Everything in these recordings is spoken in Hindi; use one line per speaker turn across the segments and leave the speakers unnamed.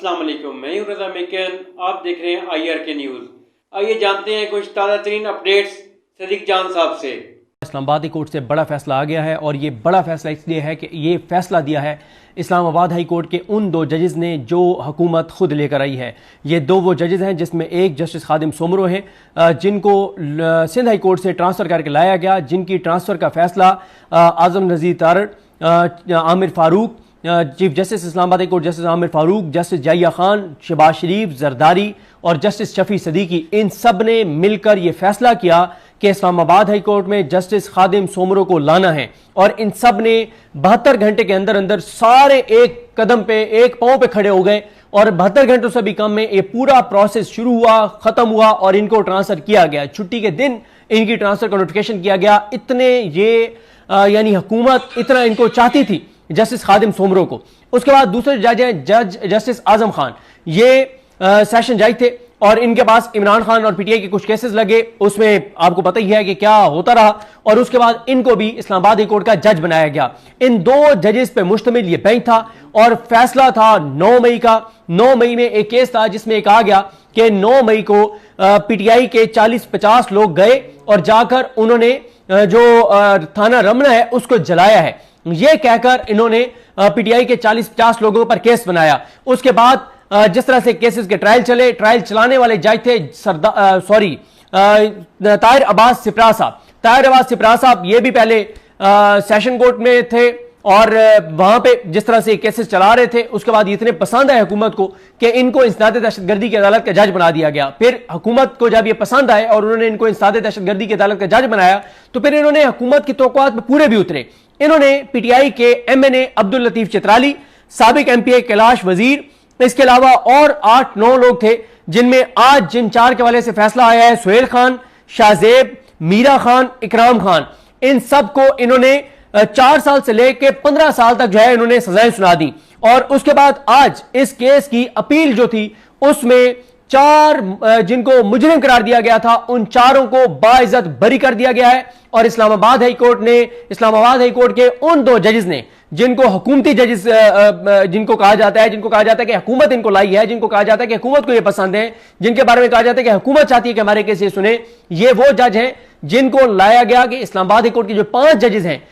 अस्सलाम वालेकुम, मैं हूं रज़ा मेकन। आप देख रहे हैं IRK न्यूज़। आइए जानते हैं कुछ ताज़ा तरीन अपडेट्स सदीक जान साहब से।
इस्लामाबाद हाई कोर्ट से बड़ा फैसला आ गया है और ये बड़ा फैसला इसलिए है कि ये फैसला दिया है इस्लामाबाद हाई कोर्ट के उन दो जजेस ने जो हुकूमत खुद लेकर आई है। ये दो वो जजेस हैं जिसमें एक जस्टिस खादिम सोमरो हैं जिनको सिंध हाई कोर्ट से ट्रांसफ़र करके लाया गया, जिनकी ट्रांसफ़र का फैसला Azam Nazir Tarar, Amir Farooq, chief justice Islamabad high court justice Amir Farooq, justice Zahia Khan, Shahbaz Sharif, Zardari और जस्टिस शफी सदीकी, इन सब ने मिलकर यह फैसला किया कि इस्लामाबाद हाई कोर्ट में जस्टिस खादिम सोमरो को लाना है। और इन सब ने 72 घंटे के अंदर अंदर सारे एक कदम पे, एक पांव पे खड़े हो गए और 72 घंटों से भी कम में ये पूरा प्रोसेस शुरू हुआ, खत्म हुआ और इनको ट्रांसफर किया गया। छुट्टी के दिन इनकी ट्रांसफर का नोटिफिकेशन किया गया। इतने ये यानी हुकूमत इतना इनको चाहती थी जस्टिस खादिम सोमरो को। उसके बाद दूसरे जज हैं जज जस्टिस आजम खान, ये सेशन जज थे और इनके पास इमरान खान और PTI के कुछ केसेस लगे, उसमें आपको पता ही है कि क्या होता रहा। और उसके बाद इनको भी इस्लामाबाद हाई कोर्ट का जज बनाया गया। इन दो जजेस पे मुश्तमिल ये बेंच था और फैसला था 9 मई का। 9 मई में एक केस था जिसमें कहा गया कि 9 मई को PTI के 40-50 लोग गए और जाकर उन्होंने जो थाना रमना है उसको जलाया है, यह कहकर इन्होंने PTI के 40-50 लोगों पर केस बनाया। उसके बाद जिस तरह से केसेस के ट्रायल चले, ट्रायल चलाने वाले जज थे ताहिर अब्बास सिपरा साहब। ताहिर अब्बास सिपरा साहब ये भी पहले सेशन कोर्ट में थे और वहां पे जिस तरह से केसेस चला रहे थे, उसके बाद इतने पसंद आए हुकूमत को कि इनको इंसदाद दहशतगर्दी की अदालत का जज बना दिया गया। फिर हुकूमत को जब ये पसंद आए और उन्होंने इनको इंसदाद दहशतगर्दी की अदालत का जज बनाया तो फिर इन्होंने हुकूमत की तौक़ुआत में पूरे भी उतरे। इन्होंने PTI के MNA अब्दुल लतीफ चित्राली, साबिक MPA कैलाश वजीर, इसके अलावा और 8-9 लोग थे जिनमें आज जिन 4 के हवाले से फैसला आया है, सुहेल खान, शाहजेब, मीरा खान, इकराम खान, इन सब को इन्होंने 4 साल से लेकर 15 साल तक जो है इन्होंने सजाएं सुना दी। और उसके बाद आज इस केस की अपील जो थी उसमें 4 जिनको मुजरिम करार दिया गया था उन 4 को बाइज्जत बरी कर दिया गया है। और इस्लामाबाद हाई कोर्ट के उन 2 जजेस ने जिनको हुकूमती जजेस जिनको कहा जाता है कि हुकूमत इनको लाई है, जिनको कहा जाता है कि हुकूमत को ये पसंद है, जिनके बारे में कहा जाता है कि हुकूमत चाहती है कि हमारे केस ये सुने, ये वो जज हैं जिनको लाया गया कि इस्लामाबाद हाई कोर्ट के जो 5 जजेस हैं,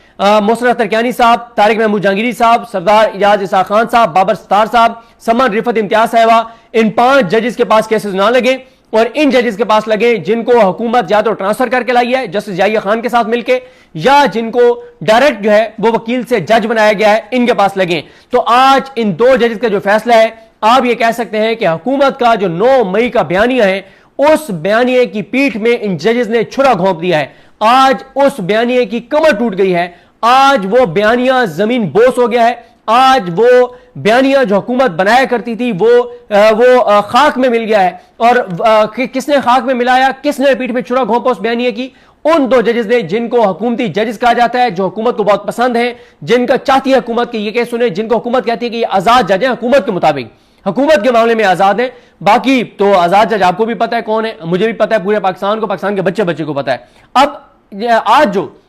मोहसिन तरकियानी साहब, तारिक महमूद जहांगीरी साहब, सरदार इजाज इसा खान साहब, बाबर सत्तार साहब, समन रिफत इम्तियाज साहिबा, इन 5 जजेस के पास केसेस ना लगे और इन जजेस के पास लगे जिनको हुकूमत या तो ट्रांसफर करके लाई है जस्टिस जाहिया खान के साथ मिलके, या जिनको डायरेक्ट जो है वो वकील से जज बनाया गया है, इनके पास लगे। तो आज इन 2 जजेस का जो फैसला है, आप ये कह सकते हैं कि हुकूमत का जो 9 मई का बयानिया है, उस बयानिए की पीठ में इन जजेस ने छुरा घोंप दिया है। आज उस बयानिए की कमर टूट गई है, आज वो बयानिया जमीन बोस हो गया है, आज वो बयानिया जो हुकूमत बनाया करती थी वो खाक में मिल गया है। और किसने खाक में मिलाया, किसने पीठ में छुरा घोंपा उस बयानिया की? उन 2 जजेस ने जिनको हुकूमती जजेस कहा जाता है, जो हुकूमत को बहुत पसंद है, जिनका चाहती है हुकूमत के ये केस सुने, जिनको हुकूमत कहती है कि ये आजाद जज है, हुकूमत के मुताबिक हुकूमत के मामले में आजाद है। बाकी तो आजाद जज आपको भी पता है कौन है, मुझे भी पता है, पूरे पाकिस्तान को, पाकिस्तान के बच्चे बच्चे को पता है। अब आज जो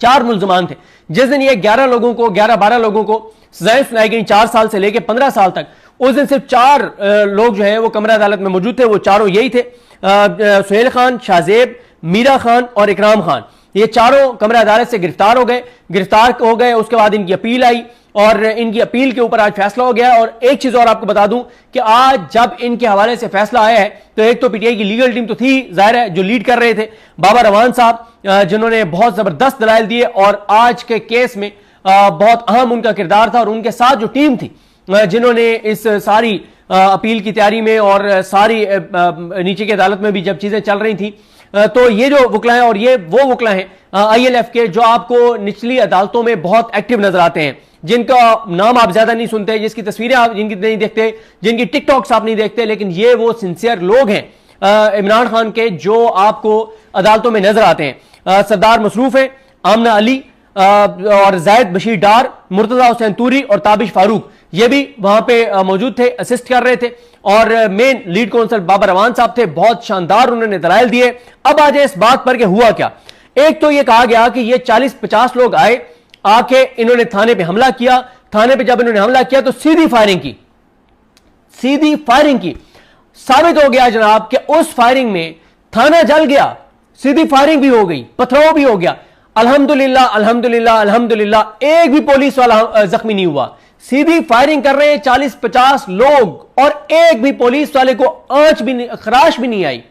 4 मुल्जमान थे, जिस दिन ये 11-12 लोगों को सजाएं सुनाई गई 4 साल से लेकर 15 साल तक, उस दिन सिर्फ 4 लोग जो है वो कमरा अदालत में मौजूद थे। वो चारों यही थे, सुहेल खान, शाहजेब, मीरा खान और इकराम खान। ये चारों कमरा अदालत से गिरफ्तार हो गए। उसके बाद इनकी अपील आई और इनकी अपील के ऊपर आज फैसला हो गया। और एक चीज और आपको बता दूं कि आज जब इनके हवाले से फैसला आया है तो एक तो PTI की लीगल टीम तो थी, जाहिर है, जो लीड कर रहे थे बाबा रवान साहब, जिन्होंने बहुत जबरदस्त दलाइल दिए और आज के केस में बहुत अहम उनका किरदार था। और उनके साथ जो टीम थी जिन्होंने इस सारी अपील की तैयारी में और सारी नीचे की अदालत में भी जब चीजें चल रही थी, तो ये जो वकला हैं और ये वो वकला हैं ILF के जो आपको निचली अदालतों में बहुत एक्टिव नजर आते हैं, जिनका नाम आप ज्यादा नहीं सुनते, जिसकी तस्वीरें आप जिनकी नहीं देखते, जिनकी टिकटॉक्स आप नहीं देखते, लेकिन ये वो सिंसियर लोग हैं इमरान खान के जो आपको अदालतों में नजर आते हैं। सरदार मसरूफ है, आमना अली और जायद बशीर डार, मुर्तजा हुसैन तूरी और ताबिश फारूक, ये भी वहां पे मौजूद थे, असिस्ट कर रहे थे। और मेन लीड काउंसिल बाबा रवान साहब थे, बहुत शानदार उन्होंने दलाइल दिए। अब आ जाए इस बात पर कि हुआ क्या। एक तो ये कहा गया कि ये 40-50 लोग आए, आके इन्होंने थाने पे हमला किया। थाने पे जब इन्होंने हमला किया तो सीधी फायरिंग की, सीधी फायरिंग की। साबित हो गया जनाब कि उस फायरिंग में थाना जल गया, सीधी फायरिंग भी हो गई, पथराव भी हो गया। अल्हम्दुलिल्लाह अल्हम्दुलिल्लाह अल्हम्दुलिल्लाह एक भी पुलिस वाला जख्मी नहीं हुआ। सीधी फायरिंग कर रहे हैं 40-50 लोग और एक भी पुलिस वाले को आंच भी नहीं, खराश भी नहीं आई,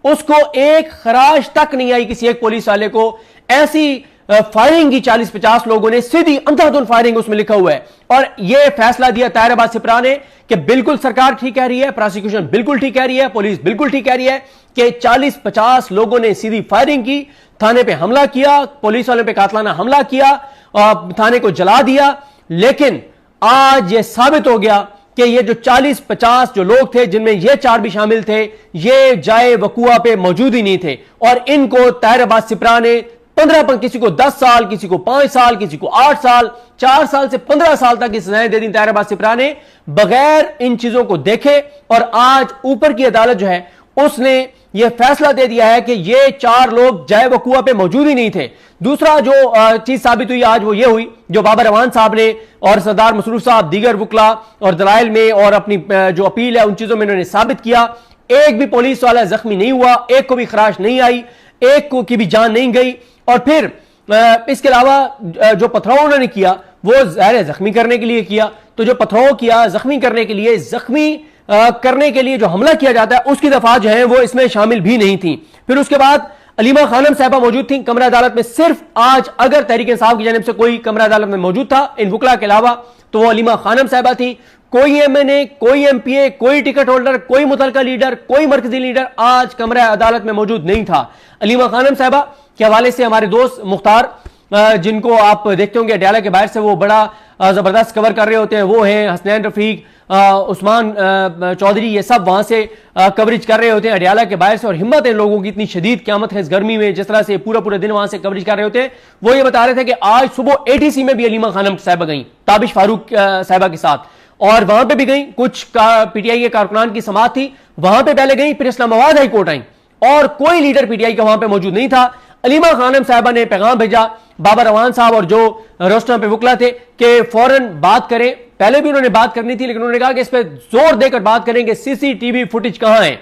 उसको एक खराश तक नहीं आई किसी एक पुलिस वाले को। ऐसी फायरिंग की 40-50 लोगों ने, सीधी अंधाधुंध फायरिंग उसमें लिखा हुआ है। और यह फैसला दिया ताहिर अहमद सिप्रा ने कि बिल्कुल सरकार ठीक कह रही है, प्रोसिक्यूशन बिल्कुल ठीक कह रही है, पुलिस बिल्कुल ठीक कह रही है कि 40-50 लोगों ने सीधी फायरिंग की, थाने पे हमला किया, पुलिस वालों पे कातलाना हमला किया, थाने को जला दिया। लेकिन आज यह साबित हो गया कि ये जो 40-50 जो लोग थे, जिनमें ये 4 भी शामिल थे, ये जाए वकुआ पे मौजूद ही नहीं थे। और इनको ताहिर अहमद सिप्रा ने 15, किसी को 10 साल, किसी को 5 साल, किसी को 8 साल, 4 साल से 15 साल तक की सजाएं दे दी ताहिर अहमद सिप्रा ने, बगैर इन चीजों को देखे। और आज ऊपर की अदालत जो है उसने यह फैसला दे दिया है कि ये 4 लोग जाए वकुआ पे मौजूद ही नहीं थे। दूसरा जो चीज साबित हुई आज वो ये हुई, जो बाबर अवान साहब ने और सरदार मसरूफ साहब दीगर वकला और दलाइल में और अपनी जो अपील है उन चीजों में उन्होंने साबित किया, एक भी पुलिस वाला जख्मी नहीं हुआ, एक को भी खराश नहीं आई, एक को की भी जान नहीं गई। और फिर इसके अलावा जो पथराव उन्होंने किया वो ज़ाहिर जख्मी करने के लिए किया। तो जो पथराव किया जख्मी करने के लिए, जख्मी करने के लिए जो हमला किया जाता है उसकी दफा जो है वो इसमें शामिल भी नहीं थी। फिर उसके बाद अलीमा खानम साहबा मौजूद थी कमरा अदालत में। सिर्फ आज अगर तहरीक इंसाफ की जानिब से कोई कमरा अदालत में मौजूद था इन वकला के अलावा तो वो अलीमा खानम साहबा थी। कोई एमएनए, कोई एमपीए, कोई टिकट होल्डर, कोई मुतलका लीडर, कोई मरकजी लीडर आज कमरा अदालत में मौजूद नहीं था। अलीमा खानम साहबा के हवाले से हमारे दोस्त मुख्तार, जिनको आप देखते होंगे अडयाला के बाहर से वो बड़ा जबरदस्त कवर कर रहे होते हैं, वो हैं हसनैन रफीक, उस्मान चौधरी, ये सब वहां से कवरेज कर रहे होते हैं अडयाला के बाहर से। और हिम्मत है लोगों की, इतनी शदीद क़यामत है इस गर्मी में, जिस तरह से पूरा दिन वहां से कवरेज कर रहे होते हैं। वो ये बता रहे थे कि आज सुबह एटीसी में भी अलीमा खानम साहबा गई ताबिश फारूक साहबा के साथ, और वहां पे भी गई, कुछ पीटीआई के कारकुनान की समात थी वहां पे पहले गई, फिर इस्लामाबाद हाई कोर्ट आई और कोई लीडर पीटीआई का वहां पे मौजूद नहीं था। अलीमा खानम साहबा ने पैगाम भेजा बाबर अवान साहब और जो रोस्टम पे वकला थे कि फौरन बात करें। पहले भी उन्होंने बात करनी थी लेकिन उन्होंने कहा कि इस पर जोर देकर बात करेंगे सीसीटीवी फुटेज कहां है।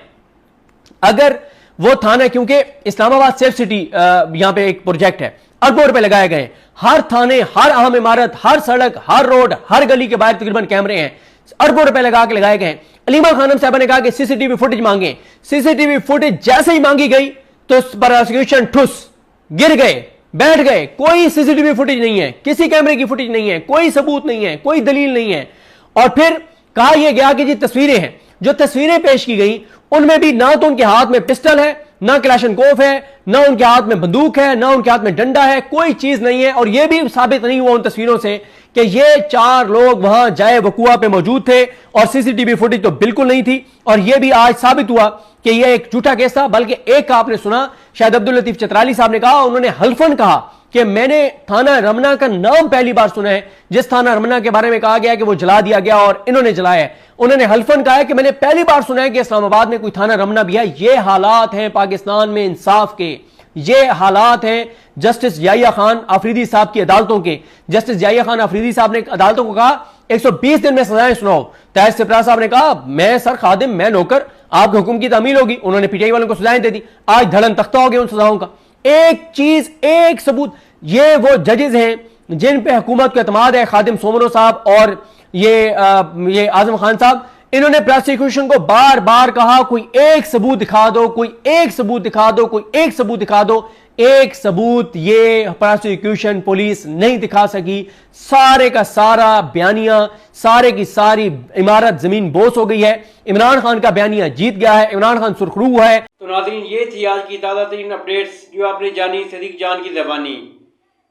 अगर वो थाना, क्योंकि इस्लामाबाद सेफ सिटी यहां पे एक प्रोजेक्ट है, अरबों रुपए लगाए गए, हर थाने, हर अहम इमारत, हर सड़क, हर रोड, हर गली के बाहर तकरीबन कैमरे हैं, अरबों रुपए लगा के लगाए गए। अलीमा खानम साहबा ने कहा कि सीसीटीवी फुटेज मांगे। सीसीटीवी फुटेज जैसे ही मांगी गई तो प्रोसिक्यूशन ठुस गिर गए, बैठ गए। कोई सीसीटीवी फुटेज नहीं है, किसी कैमरे की फुटेज नहीं है, कोई सबूत नहीं है, कोई दलील नहीं है। और फिर कहा यह गया कि जी तस्वीरें हैं, जो तस्वीरें पेश की गई उनमें भी ना तो उनके हाथ में पिस्टल है, ना क्लाशनकोफ है, ना उनके हाथ में बंदूक है, ना उनके हाथ में डंडा है, कोई चीज नहीं है। और यह भी साबित नहीं हुआ उन तस्वीरों से कि ये 4 लोग वहां जाए वकुआ पे मौजूद थे, और सीसीटीवी फुटेज तो बिल्कुल नहीं थी। और यह भी आज साबित हुआ कि यह एक झूठा केस था। बल्कि एक का आपने सुना, शायद अब्दुल लतीफ चतराली साहब ने कहा, उन्होंने हल्फन कहा कि मैंने थाना रमना का नाम पहली बार सुना है, जिस थाना रमना के बारे में कहा गया कि वो जला दिया गया और इन्होंने जलाया है। उन्होंने हल्फन कहा है कि मैंने पहली बार सुना है कि इस्लामाबाद में कोई थाना रमना भी है। ये हालात हैं पाकिस्तान में इंसाफ के, ये हालात हैं जस्टिस याहिया खान आफरीदी साहब की अदालतों के। जस्टिस याहिया खान आफरीदी साहब ने अदालतों को कहा 120 दिन में सजाएं सुनाओ। ताहिर सिप्रा साहब ने कहा मैं सर खादिम, मैं नौकर, आपके हुक्म की तामील होगी। उन्होंने पीटीआई वालों को सजाएं दे दी। आज धड़न तख्ता हो गया उन सजाओं का। एक चीज, एक सबूत, ये वो जजेस हैं जिन पे हुकूमत को एतमाद है, खादिम सोमरो साहब और ये आजम खान साहब। इन्होंने प्रोसिक्यूशन को बार बार कहा कोई एक सबूत दिखा दो, कोई एक सबूत दिखा दो, कोई एक सबूत दिखा दो। एक सबूत ये प्रोसिक्यूशन पुलिस नहीं दिखा सकी। सारे का सारा बयानिया, सारे की सारी इमारत जमीन बोस हो गई है। इमरान खान का बयानिया जीत गया है, इमरान खान सुरखरू हुआ है।
तो नाज़रीन, ये थी आज की ताज़ा तरीन अपडेट्स जो आपने जानी सदीक जान की ज़बानी।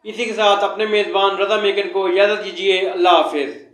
इसी के साथ अपने मेज़बान रज़ा मेकन को इजाज़त दीजिए। अल्लाह हाफिज़।